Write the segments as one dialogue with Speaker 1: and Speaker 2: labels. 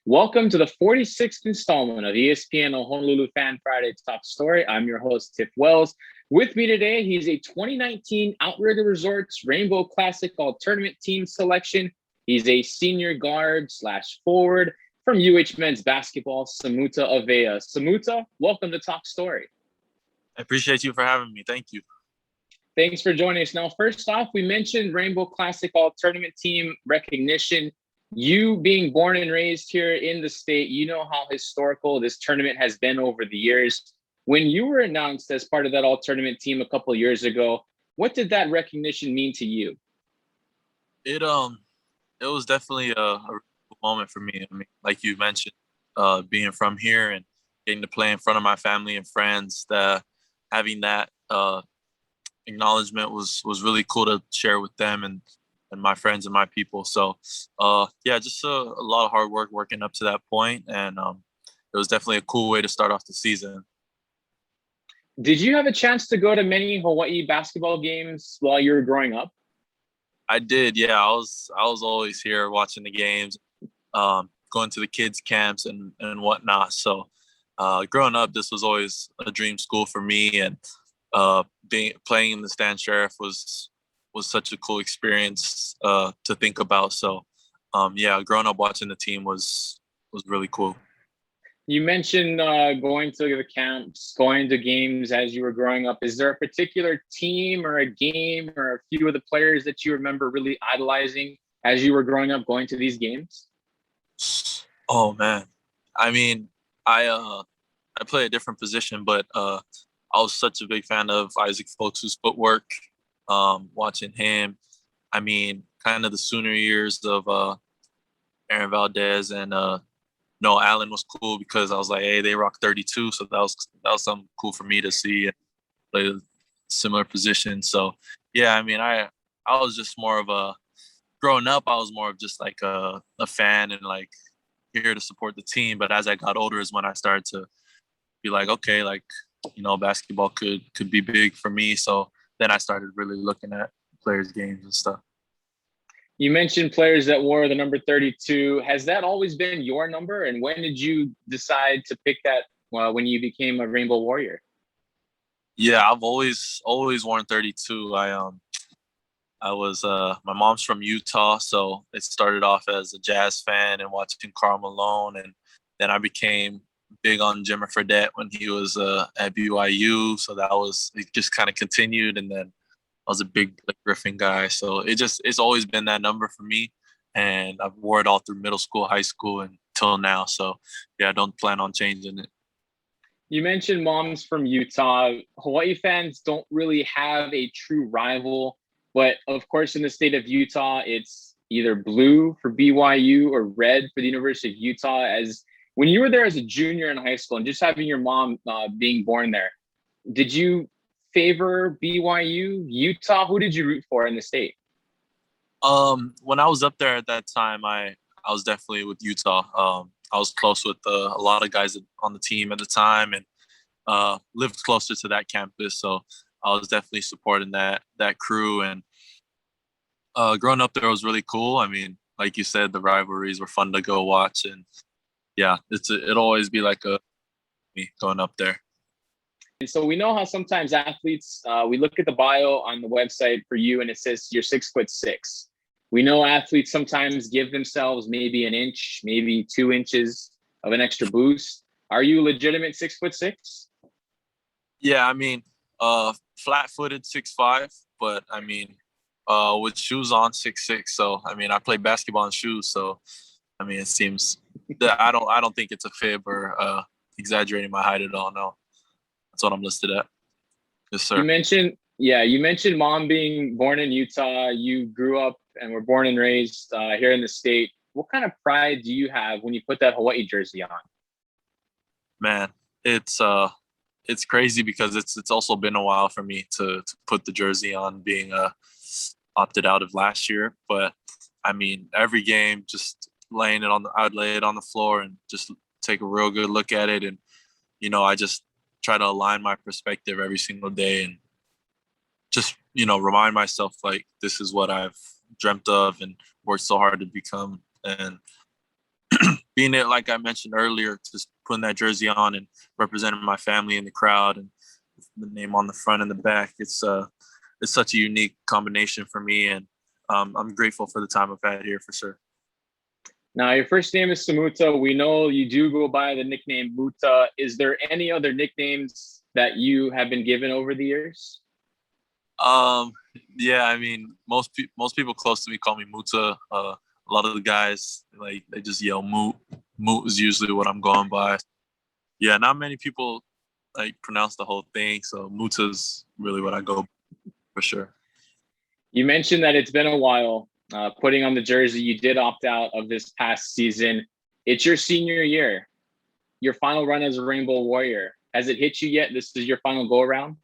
Speaker 1: Welcome to the 46th installment of ESPN Honolulu Fan Friday Top Story. I'm your host, Tiff Wells. With me today, he's a 2019 Outrigger Resorts Rainbow Classic All-Tournament Team selection. He's a senior guard / forward from UH Men's Basketball, Samuta Avea. Samuta, welcome to Top Story.
Speaker 2: I appreciate you for having me. Thank you.
Speaker 1: Thanks for joining us. Now, first off, we mentioned Rainbow Classic All-Tournament Team recognition. You being born and raised here in the state, you know how historical this tournament has been over the years. When you were announced as part of that all-tournament team a couple of years ago, what did that recognition mean to you?
Speaker 2: It was definitely a moment for me. I mean, like you mentioned, being from here and getting to play in front of my family and friends, having that acknowledgement was really cool to share with them and my friends and my people. So, just a lot of hard work working up to that point. And it was definitely a cool way to start off the season.
Speaker 1: Did you have a chance to go to many Hawaii basketball games while you were growing up?
Speaker 2: I did. Yeah, I was always here watching the games, going to the kids' camps and whatnot. So growing up, this was always a dream school for me. And playing in the Stan Sheriff was such a cool experience to think about. So, growing up watching the team was really cool.
Speaker 1: You mentioned going to the camps, going to games as you were growing up. Is there a particular team or a game or a few of the players that you remember really idolizing as you were growing up going to these games?
Speaker 2: Oh, man. I mean, I play a different position, but I was such a big fan of Isaac Fotu's footwork. Watching him, I mean, kind of the sooner years of Aaron Valdez and Noah Allen was cool because I was like, hey, they rock 32, so that was something cool for me to see and play a similar position. So yeah, I mean, I was just more of a growing up. I was more of just like a fan and like here to support the team. But as I got older, is when I started to be like, okay, like basketball could be big for me. So then I started really looking at players' games and stuff.
Speaker 1: You mentioned players that wore the number 32. Has that always been your number? And when did you decide to pick that when you became a Rainbow Warrior?
Speaker 2: Yeah, I've always worn 32. I was my mom's from Utah, so it started off as a Jazz fan and watching Karl Malone, and then I became big on Jimmer Fredette when he was at BYU. So it just kind of continued, and then I was a big Blake Griffin guy. So it's always been that number for me, and I've wore it all through middle school, high school, until now. So yeah, I don't plan on changing it.
Speaker 1: You mentioned mom's from Utah. Hawaii fans don't really have a true rival, but of course in the state of Utah, it's either blue for BYU or red for the University of Utah. As when you were there as a junior in high school and just having your mom being born there, did you favor BYU, Utah? Who did you root for in the state?
Speaker 2: When I was up there at that time, I was definitely with Utah. I was close with a lot of guys on the team at the time and lived closer to that campus. So I was definitely supporting that crew. And growing up there was really cool. I mean, like you said, the rivalries were fun to go watch. And yeah, it'll always be like me going up there.
Speaker 1: And so we know how sometimes athletes, we look at the bio on the website for you and it says you're 6'6". We know athletes sometimes give themselves maybe an inch, maybe 2 inches of an extra boost. Are you legitimate 6'6"?
Speaker 2: Yeah, I mean, flat-footed 6'5", but I mean, with shoes on 6'6". So I mean, I play basketball in shoes, so I mean, it seems that I don't think it's a fib or exaggerating my height at all. No. That's what I'm listed at. Yes, sir.
Speaker 1: You mentioned mom being born in Utah. You grew up and were born and raised here in the state. What kind of pride do you have when you put that Hawaii jersey on?
Speaker 2: Man, it's crazy because it's also been a while for me to put the jersey on, being opted out of last year. But I mean, every game, just I'd lay it on the floor and just take a real good look at it, and I just try to align my perspective every single day and just, remind myself like this is what I've dreamt of and worked so hard to become. And being it, like I mentioned earlier, just putting that jersey on and representing my family in the crowd and the name on the front and the back, it's such a unique combination for me, and I'm grateful for the time I've had here for sure.
Speaker 1: Now, your first name is Samuta. We know you do go by the nickname Muta. Is there any other nicknames that you have been given over the years?
Speaker 2: Yeah, I mean, most people close to me call me Muta. A lot of the guys, like, they just yell Moot. Moot is usually what I'm going by. Yeah, not many people like pronounce the whole thing, so Muta's really what I go for sure.
Speaker 1: You mentioned that it's been a while putting on the jersey. You did opt out of this past season. It's your senior year, your final run as a Rainbow Warrior. Has it hit you yet? This is your final go around?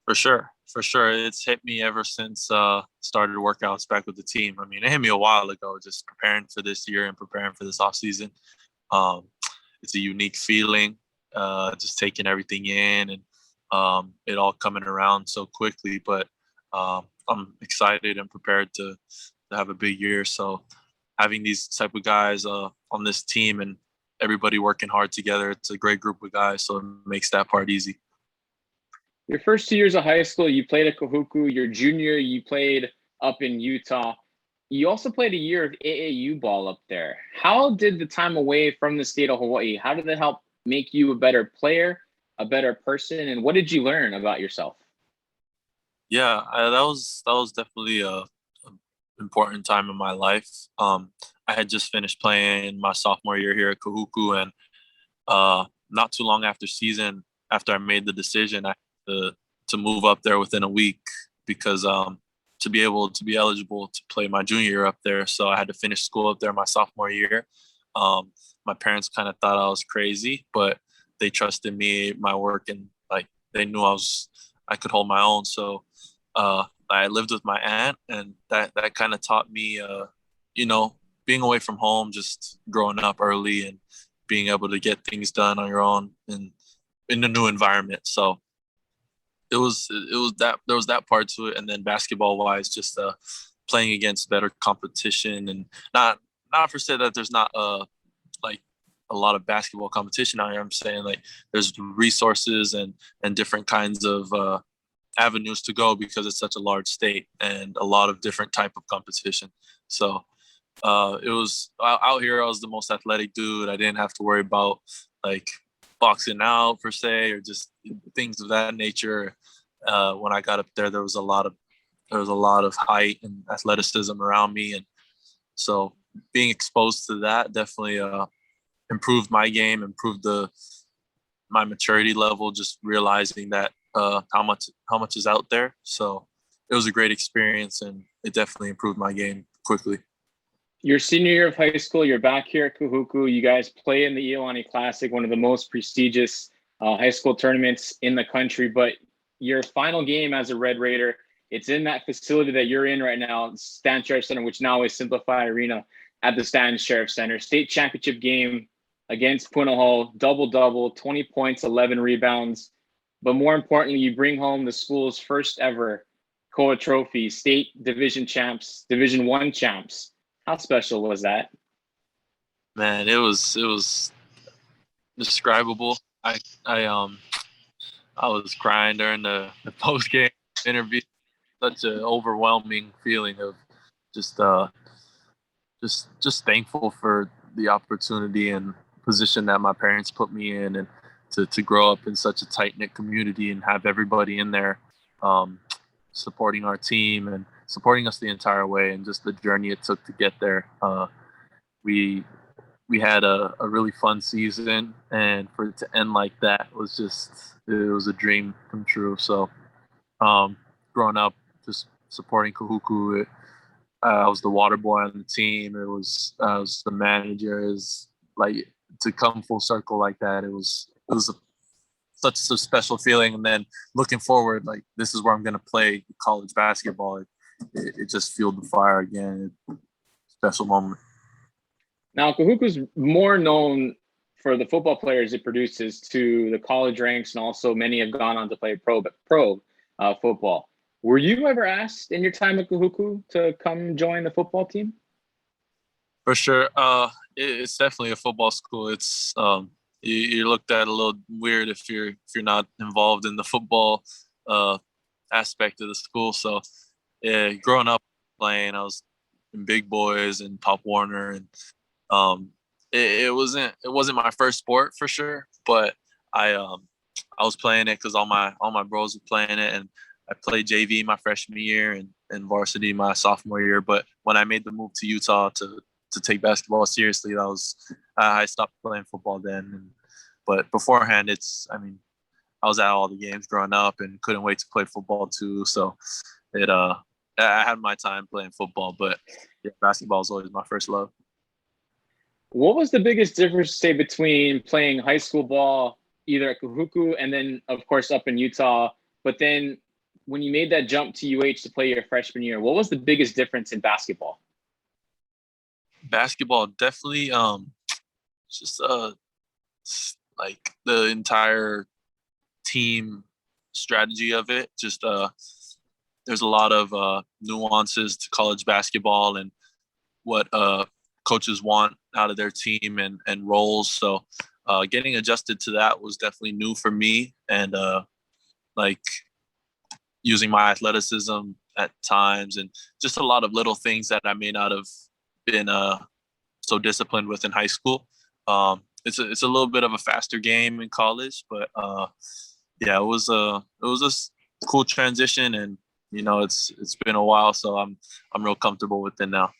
Speaker 2: For sure. It's hit me ever since started workouts back with the team. I mean, it hit me a while ago, just preparing for this year and preparing for this off season. It's a unique feeling, just taking everything in and it all coming around so quickly. But I'm excited and prepared to have a big year. So having these type of guys on this team and everybody working hard together, it's a great group of guys. So it makes that part easy.
Speaker 1: Your first 2 years of high school, you played at Kahuku. Your junior, you played up in Utah. You also played a year of AAU ball up there. How did the time away from the state of Hawaii, how did it help make you a better player, a better person, and what did you learn about yourself?
Speaker 2: Yeah, that was definitely a important time in my life. I had just finished playing my sophomore year here at Kahuku, and not too long after I made the decision, I had to move up there within a week because to be able to be eligible to play my junior year up there, so I had to finish school up there my sophomore year. My parents kind of thought I was crazy, but they trusted me, my work, and like they knew I could hold my own. So I lived with my aunt, and that kind of taught me, being away from home, just growing up early and being able to get things done on your own and in a new environment. So it was that there was that part to it, and then basketball wise, just playing against better competition, and not for say that there's not like a lot of basketball competition out here. I'm saying like there's resources and different kinds of avenues to go because it's such a large state and a lot of different type of competition. So it was out here. I was the most athletic dude. I didn't have to worry about like boxing out per se or just things of that nature. When I got up there, there was a lot of height and athleticism around me, and so being exposed to that definitely improved my game, improved my maturity level. Just realizing that how much is out there. So it was a great experience, and it definitely improved my game quickly.
Speaker 1: Your senior year of high school, you're back here at Kahuku. You guys play in the Iolani Classic, one of the most prestigious high school tournaments in the country. But your final game as a Red Raider, it's in that facility that you're in right now, Stan Sheriff Center, which now is Simplify Arena at the Stan Sheriff Center. State championship game against Punahou, double-double, 20 points, 11 rebounds. But more importantly, you bring home the school's first ever COA trophy, state division champs, Division I champs. How special was that?
Speaker 2: Man, it was indescribable. I was crying during the post game interview. Such an overwhelming feeling of just thankful for the opportunity and position that my parents put me in, and to grow up in such a tight knit community and have everybody in there supporting our team and supporting us the entire way, and just the journey it took to get there. We had a really fun season, and for it to end like that it was a dream come true. So growing up, just supporting Kahuku, I was the water boy on the team. I was the manager. Is like to come full circle like that. It was such a special feeling. And then looking forward, like this is where I'm going to play college basketball. It just fueled the fire again. Special moment.
Speaker 1: Now, Kahuku's more known for the football players it produces to the college ranks, and also many have gone on to play pro football. Were you ever asked in your time at Kahuku to come join the football team?
Speaker 2: For sure. It's definitely a football school. It's you're looked at a little weird if you're not involved in the football uh, aspect of the school. So yeah, growing up playing, I was in Big Boys and Pop Warner, and um, it wasn't my first sport for sure, but I was playing it because all my bros were playing it, and I played JV my freshman year and varsity my sophomore year. But when I made the move to Utah to take basketball seriously, that was I stopped playing football then. But beforehand, I mean, I was at all the games growing up and couldn't wait to play football too. So I had my time playing football, but yeah, basketball was always my first love.
Speaker 1: What was the biggest difference, say, between playing high school ball either at Kahuku and then, of course, up in Utah, but then when you made that jump to UH to play your freshman year, what was the biggest difference in basketball?
Speaker 2: Basketball definitely just like the entire team strategy of it. Just there's a lot of nuances to college basketball and what coaches want out of their team and roles. So getting adjusted to that was definitely new for me, and like using my athleticism at times and just a lot of little things that I may not have been so disciplined with in high school. It's a little bit of a faster game in college, but yeah, it was a cool transition, and it's been a while, so I'm real comfortable with it now.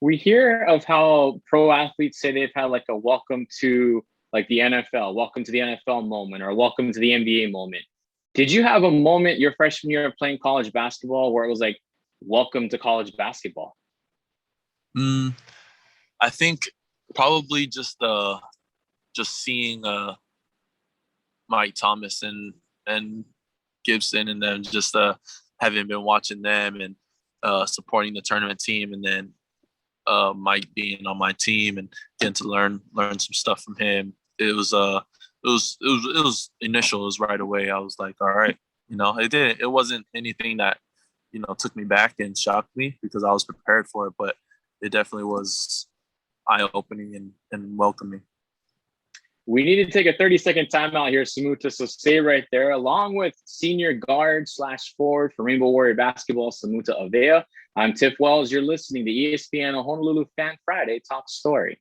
Speaker 1: We hear of how pro athletes say they've had like a welcome to like the NFL, welcome to the NFL moment, or welcome to the NBA moment. Did you have a moment your freshman year of playing college basketball where it was like, welcome to college basketball?
Speaker 2: I think probably just seeing Mike Thomas and Gibson, and then just having been watching them and supporting the tournament team, and then Mike being on my team and getting to learn some stuff from him. It was initial. It was right away. I was like, all right, it wasn't anything that took me back and shocked me because I was prepared for it, but it definitely was eye-opening and welcoming.
Speaker 1: We need to take a 30-second timeout here, Samuta. So stay right there. Along with senior guard / forward for Rainbow Warrior Basketball, Samuta Avea, I'm Tiff Wells. You're listening to ESPN Honolulu Fan Friday Top Story.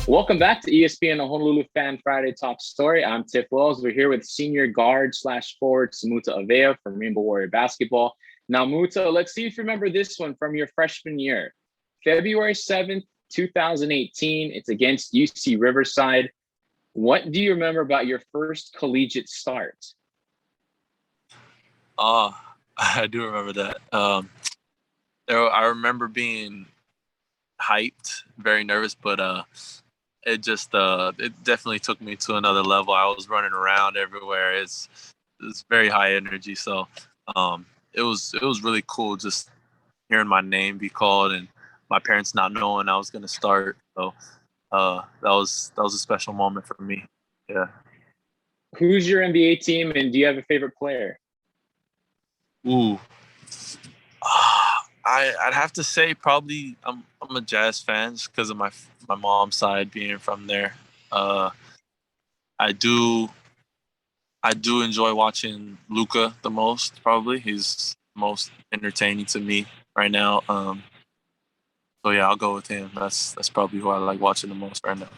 Speaker 1: Welcome back to ESPN Honolulu Fan Friday Top Story. I'm Tiff Wells. We're here with senior guard / forward Samuta Avea from Rainbow Warrior Basketball. Now, Muta, let's see if you remember this one from your freshman year. February 7th, 2018. It's against UC Riverside. What do you remember about your first collegiate start?
Speaker 2: I do remember that. I remember being hyped, very nervous, but it definitely took me to another level. I was running around everywhere. It's very high energy. So it was really cool just hearing my name be called and my parents not knowing I was going to start. So that was a special moment for me. Yeah.
Speaker 1: Who's your NBA team, and do you have a favorite player?
Speaker 2: Ooh. I'd have to say probably I'm a Jazz fan just because of my mom's side being from there. I do enjoy watching Luka the most. Probably he's most entertaining to me right now. So yeah, I'll go with him. That's probably who I like watching the most right now.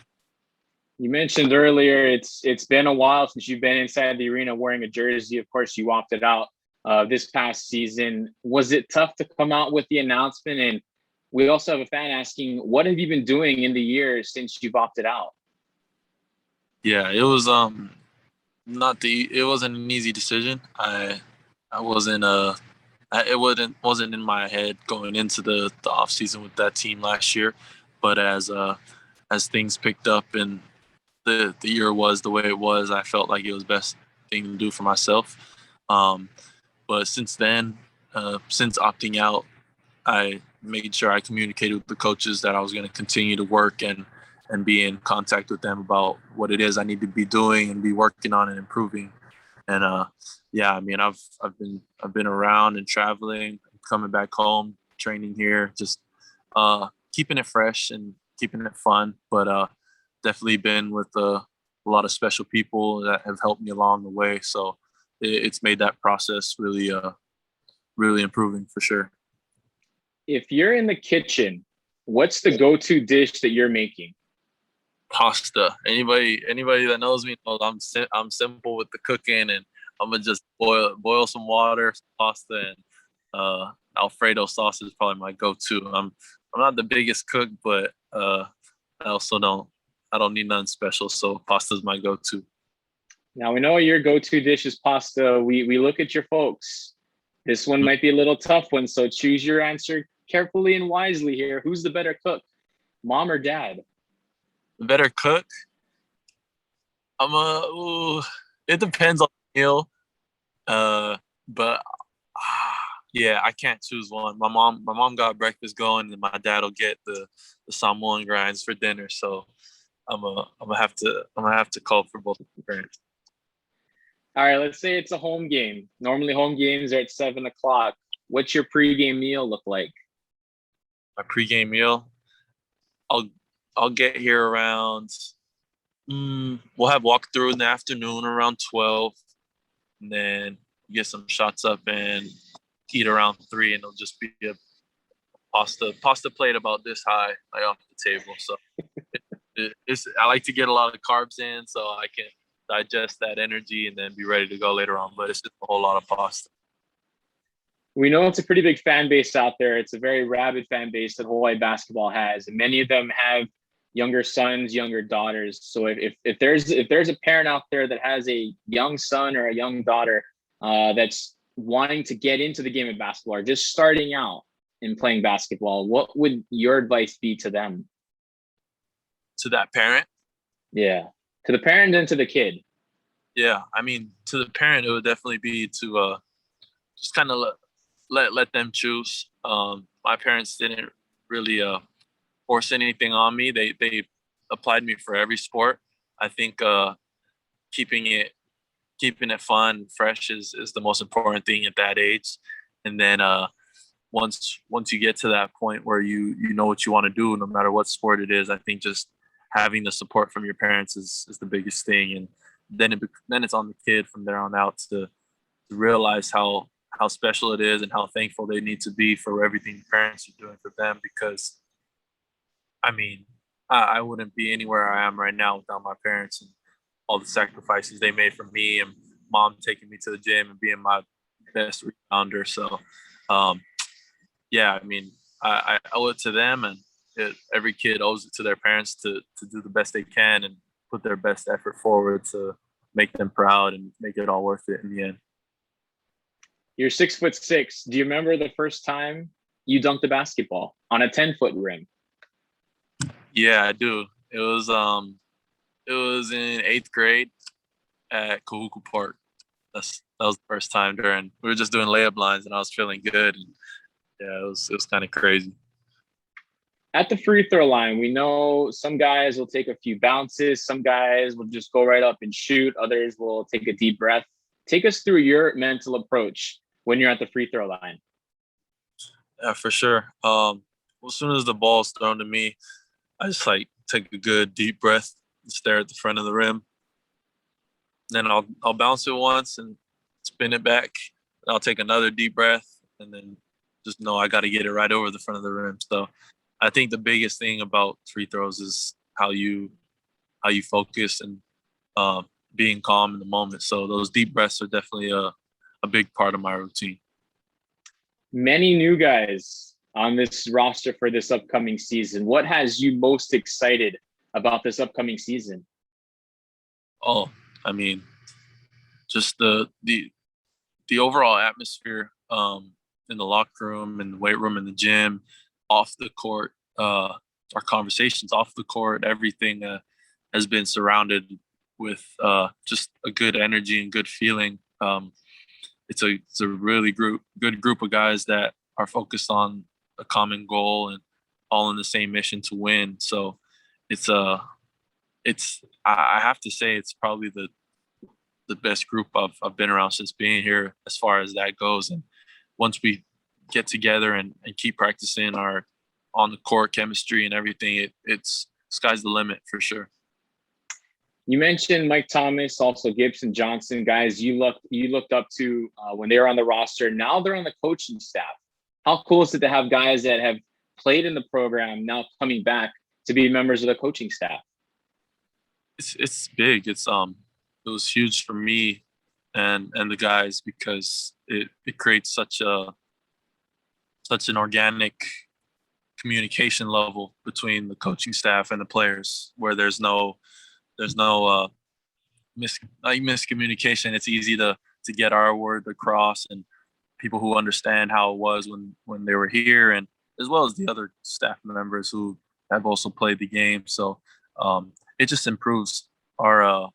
Speaker 1: You mentioned earlier it's been a while since you've been inside the arena wearing a jersey. Of course, you opted out this past season. Was it tough to come out with the announcement? And we also have a fan asking, what have you been doing in the years since you've opted out?
Speaker 2: Yeah, it was it wasn't an easy decision. I wasn't it wasn't in my head going into the off season with that team last year, but as things picked up and the year was the way it was, I felt like it was the best thing to do for myself. But since then, since opting out, I made sure I communicated with the coaches that I was going to continue to work and be in contact with them about what it is I need to be doing and be working on and improving. And yeah, I mean, I've been around and traveling, coming back home, training here, just keeping it fresh and keeping it fun. But definitely been with a lot of special people that have helped me along the way. So it's made that process really improving for sure.
Speaker 1: If you're in the kitchen, what's the go-to dish that you're making?
Speaker 2: Pasta. Anybody that knows me knows I'm simple with the cooking, and I'm gonna just boil some water, some pasta, and Alfredo sauce is probably my go-to. I'm not the biggest cook, but I also I don't need nothing special, so pasta is my go-to.
Speaker 1: Now we know your go-to dish is pasta. We look at your folks. This one might be a little tough one, so choose your answer carefully and wisely here. Who's the better cook, mom or dad?
Speaker 2: The better cook, ooh, it depends on the meal. But yeah, I can't choose one. My mom got breakfast going, and my dad will get the salmon grinds for dinner. So I'm gonna have to call for both parents.
Speaker 1: All right, let's say it's a home game. Normally, home games are at 7 o'clock. What's your pregame meal look like?
Speaker 2: My pregame meal, I'll I'll get here around. We'll have walkthrough in the afternoon around 12, and then get some shots up and eat around 3, and it'll just be a pasta plate about this high, like off the table. So I like to get a lot of carbs in so I can digest that energy and then be ready to go later on. But it's just a whole lot of pasta.
Speaker 1: We know it's a pretty big fan base out there. It's a very rabid fan base that Hawaii basketball has, and many of them have younger sons, younger daughters. So if there's a parent out there that has a young son or a young daughter that's wanting to get into the game of basketball or just starting out in playing basketball, what would your advice be to them?
Speaker 2: To that parent,
Speaker 1: Yeah, to the parent and to the kid.
Speaker 2: yeah, I mean, to the parent, it would definitely be to just kind of let them choose. My parents didn't really force anything on me. They applied me for every sport. I think keeping it keeping it fun, fresh is the most important thing at that age. And then once you get to that point where you know what you want to do, no matter what sport it is, I think just having the support from your parents is the biggest thing. And then it's on the kid from there on out to realize how special it is and how thankful they need to be for everything the parents are doing for them. Because I mean, I wouldn't be anywhere I am right now without my parents and all the sacrifices they made for me, and mom taking me to the gym and being my best rebounder. So, um, yeah, I mean, I owe it to them, and every kid owes it to their parents to do the best they can and put their best effort forward to make them proud and make it all worth it in the end.
Speaker 1: You're 6'6". Do you remember the first time you dunked a basketball on a 10-foot rim?
Speaker 2: Yeah, I do. It was in 8th grade at Kahuku Park. That was the first time during we were just doing layup lines, and I was feeling good. And yeah, it was kind of crazy.
Speaker 1: At the free throw line, we know some guys will take a few bounces, some guys will just go right up and shoot, others will take a deep breath. Take us through your mental approach when you're at the free throw line.
Speaker 2: Yeah, for sure. As soon as the ball's thrown to me, I just like take a good deep breath and stare at the front of the rim. Then I'll bounce it once and spin it back. And I'll take another deep breath and then just know I got to get it right over the front of the rim. So I think the biggest thing about free throws is how you focus and being calm in the moment. So those deep breaths are definitely a big part of my routine.
Speaker 1: Many new guys on this roster for this upcoming season. What has you most excited about this upcoming season?
Speaker 2: Oh, I mean, just the overall atmosphere in the locker room, in the weight room, in the gym, off the court, our conversations off the court, everything has been surrounded with just a good energy and good feeling. It's a really good group of guys that are focused on a common goal and all in the same mission to win. So it's I have to say it's probably the best group I've been around since being here as far as that goes. And once we get together and keep practicing our on the court chemistry and everything, it's sky's the limit for sure.
Speaker 1: You mentioned Mike Thomas, also Gibson Johnson, guys you looked up to when they were on the roster. Now they're on the coaching staff. How cool is it to have guys that have played in the program now coming back to be members of the coaching staff?
Speaker 2: It's big. It was huge for me and the guys, because it creates such an organic communication level between the coaching staff and the players, where there's no miscommunication. It's easy to get our word across, and people who understand how it was when they were here, and as well as the other staff members who have also played the game. So it just improves our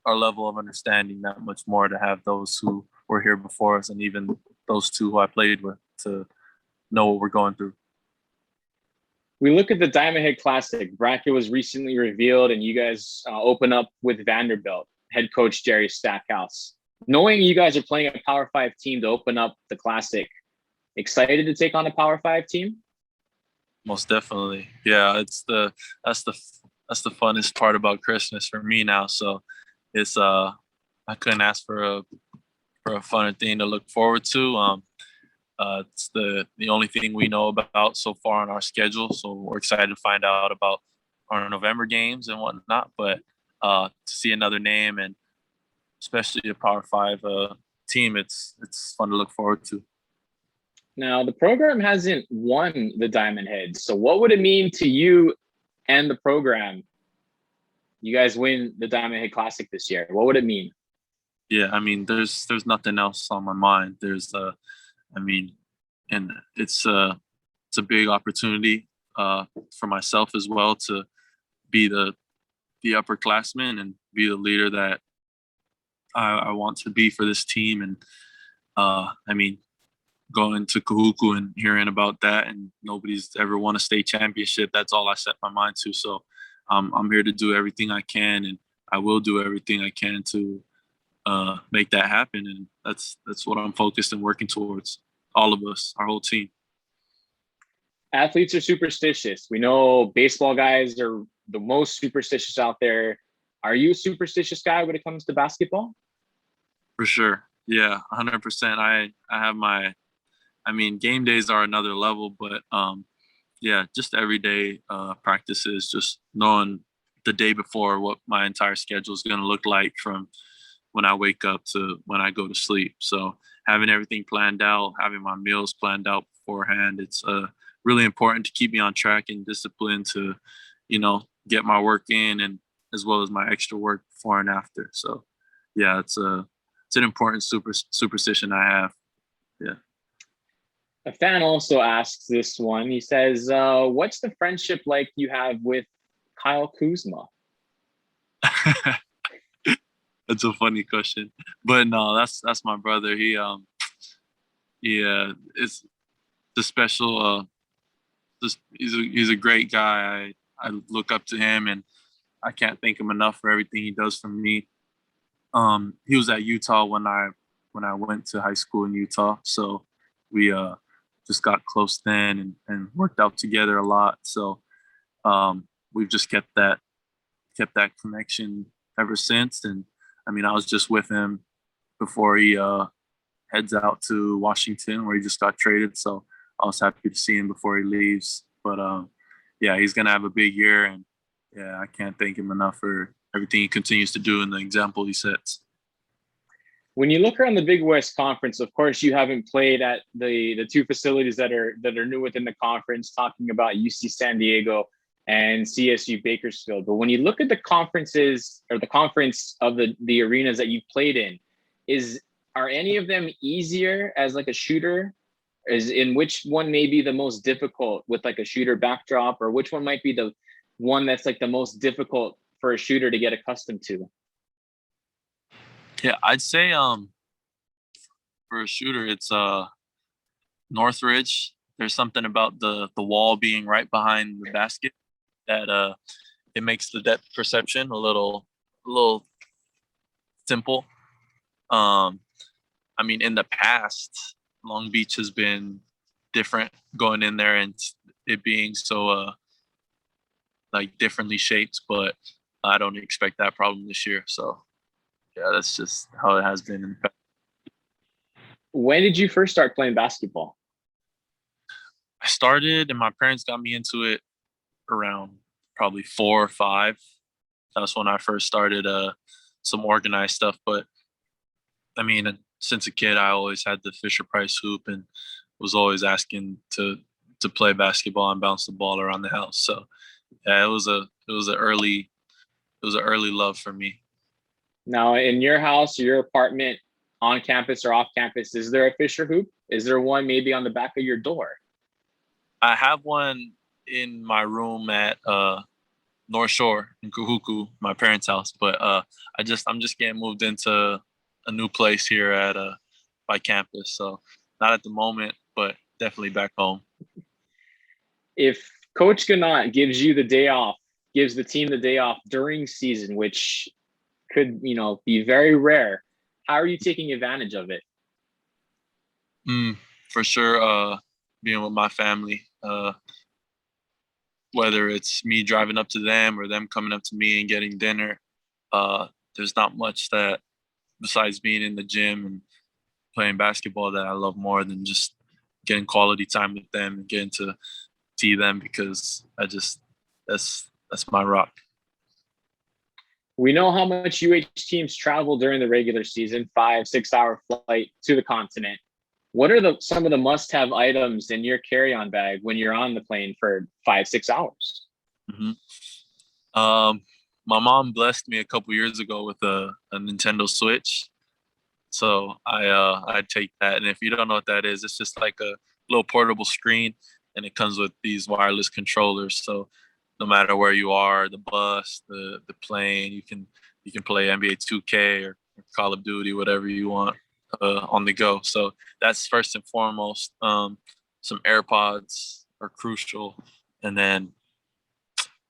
Speaker 2: level of understanding that much more, to have those who were here before us and even those two who I played with to know what we're going through.
Speaker 1: We look at the Diamond Head Classic. Bracket was recently revealed, and you guys open up with Vanderbilt, head coach Jerry Stackhouse. Knowing you guys are playing a Power 5 team to open up the Classic, excited to take on a Power 5 team?
Speaker 2: Most definitely. Yeah, that's the funnest part about Christmas for me now. So it's I couldn't ask for a funner thing to look forward to. It's the only thing we know about so far on our schedule. So we're excited to find out about our November games and whatnot. But to see another name, and especially a Power 5 team, it's fun to look forward to.
Speaker 1: Now, the program hasn't won the Diamond Head. So what would it mean to you and the program? You guys win the Diamond Head Classic this year. What would it mean?
Speaker 2: Yeah, I mean, there's nothing else on my mind. And it's a big opportunity for myself as well to be the upperclassman and be the leader that I want to be for this team. And going to Kahuku and hearing about that, and nobody's ever won a state championship, that's all I set my mind to. So I'm here to do everything I can, and I will do everything I can to make that happen. And that's what I'm focused and working towards. All of us, our whole team.
Speaker 1: Athletes are superstitious. We know baseball guys are the most superstitious out there. Are you a superstitious guy when it comes to basketball?
Speaker 2: For sure. Yeah, 100%. I have game days are another level, but just everyday practices, just knowing the day before what my entire schedule is going to look like from when I wake up to when I go to sleep. So having everything planned out, having my meals planned out beforehand, it's really important to keep me on track and disciplined to, get my work in, and as well as my extra work before and after. So yeah, it's an important superstition I have. Yeah.
Speaker 1: A fan also asks this one. He says, what's the friendship like you have with Kyle Kuzma?
Speaker 2: That's a funny question, but no, that's my brother. He it's the special. He's a great guy. I look up to him, and I can't thank him enough for everything he does for me. He was at Utah when I went to high school in Utah, so we just got close then and worked out together a lot. So we've just kept that connection ever since. And I was just with him before he heads out to Washington, where he just got traded. So I was happy to see him before he leaves. But he's gonna have a big year, and I can't thank him enough for everything he continues to do and the example he sets.
Speaker 1: When you look around the Big West Conference, of course, you haven't played at the two facilities that are new within the conference, talking about UC San Diego and CSU Bakersfield. But when you look at the conferences, or the conference of the arenas that you've played in, are any of them easier as like a shooter? In which one may be the most difficult with like a shooter backdrop, or which one might be the one that's like the most difficult for a shooter to get accustomed to?
Speaker 2: Yeah, I'd say for a shooter, it's Northridge. There's something about the wall being right behind the basket that it makes the depth perception a little simple. I mean, in the past, Long Beach has been different going in there and it being so like differently shaped, but I don't expect that problem this year. So yeah, that's just how it has been in the past.
Speaker 1: When did you first start playing basketball?
Speaker 2: I started and my parents got me into it around probably 4 or 5. That's when I first started some organized stuff. But I mean, since a kid, I always had the Fisher Price hoop and was always asking to play basketball and bounce the ball around the house. So yeah, it was an early love for me.
Speaker 1: Now, in your house or your apartment, on campus or off campus, is there a Fisher hoop? Is there one maybe on the back of your door?
Speaker 2: I have one in my room at North Shore in Kahuku, my parents' house, but I'm just getting moved into a new place here at by campus, so not at the moment, but definitely back home.
Speaker 1: If Coach Gannat gives you the day off, gives the team the day off during season, which could, be very rare, how are you taking advantage of it?
Speaker 2: For sure, being with my family, whether it's me driving up to them or them coming up to me and getting dinner. There's not much that, besides being in the gym and playing basketball, that I love more than just getting quality time with them and getting to see them, because that's my rock.
Speaker 1: We know how much UH teams travel during the regular season, 5-6 hour flight to the continent. What are some of the must-have items in your carry-on bag when you're on the plane for 5-6 hours?
Speaker 2: Mm-hmm. My mom blessed me a couple years ago with a Nintendo Switch, so I take that. And if you don't know what that is, it's just like a little portable screen, and it comes with these wireless controllers. So no matter where you are, the bus, the plane, you can play NBA 2K or Call of Duty, whatever you want, on the go. So that's first and foremost. Some AirPods are crucial, and then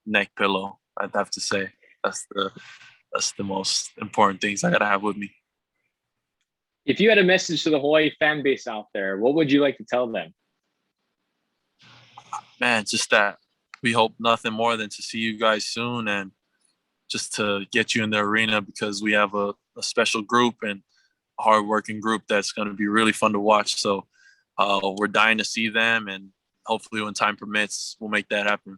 Speaker 2: neck pillow. I'd have to say that's the most important things I gotta have with me.
Speaker 1: If you had a message to the Hawaii fan base out there, what would you like to tell them?
Speaker 2: Man, just that we hope nothing more than to see you guys soon, and just to get you in the arena, because we have a special group and a hardworking group that's going to be really fun to watch. So we're dying to see them, and hopefully when time permits, we'll make that happen.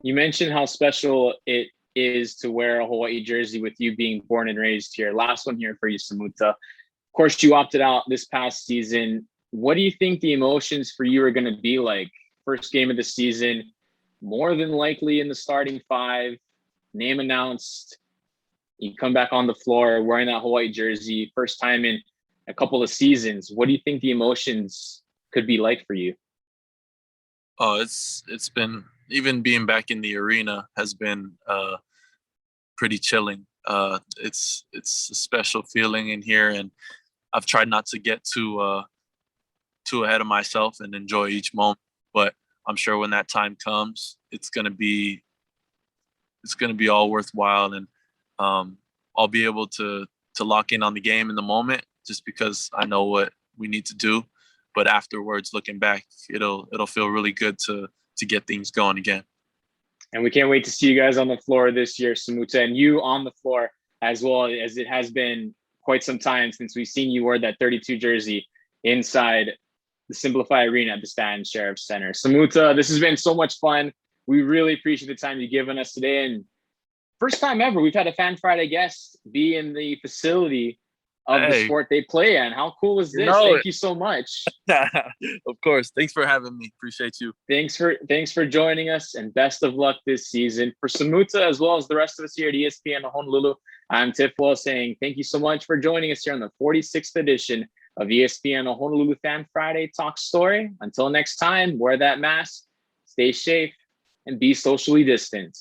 Speaker 1: You mentioned how special it is to wear a Hawaii jersey with you being born and raised here. Last one here for you, Samuta. Of course, you opted out this past season. What do you think the emotions for you are going to be like? First game of the season, more than likely in the starting 5, name announced, you come back on the floor wearing that Hawaii jersey, first time in a couple of seasons. What do you think the emotions could be like for you?
Speaker 2: Oh, it's been, even being back in the arena has been pretty chilling. It's a special feeling in here, and I've tried not to get too ahead of myself and enjoy each moment. But I'm sure when that time comes, it's gonna be all worthwhile, and I'll be able to lock in on the game in the moment, just because I know what we need to do. But afterwards, looking back, it'll feel really good to get things going again.
Speaker 1: And we can't wait to see you guys on the floor this year, Samuta, and you on the floor as well, as it has been quite some time since we've seen you wear that 32 jersey inside the Simplify Arena at the Stanton Sheriff's Center. Samuta, this has been so much fun. We really appreciate the time you've given us today. And first time ever, we've had a Fan Friday guest be in the facility of the sport they play in. How cool is this? Thank you so much.
Speaker 2: Of course. Thanks for having me. Appreciate you.
Speaker 1: Thanks for joining us, and best of luck this season. For Samuta, as well as the rest of us here at ESPN Honolulu, I'm Tiff Wells saying thank you so much for joining us here on the 46th edition of ESPN Honolulu Fan Friday Talk Story. Until next time, wear that mask, stay safe, and be socially distant.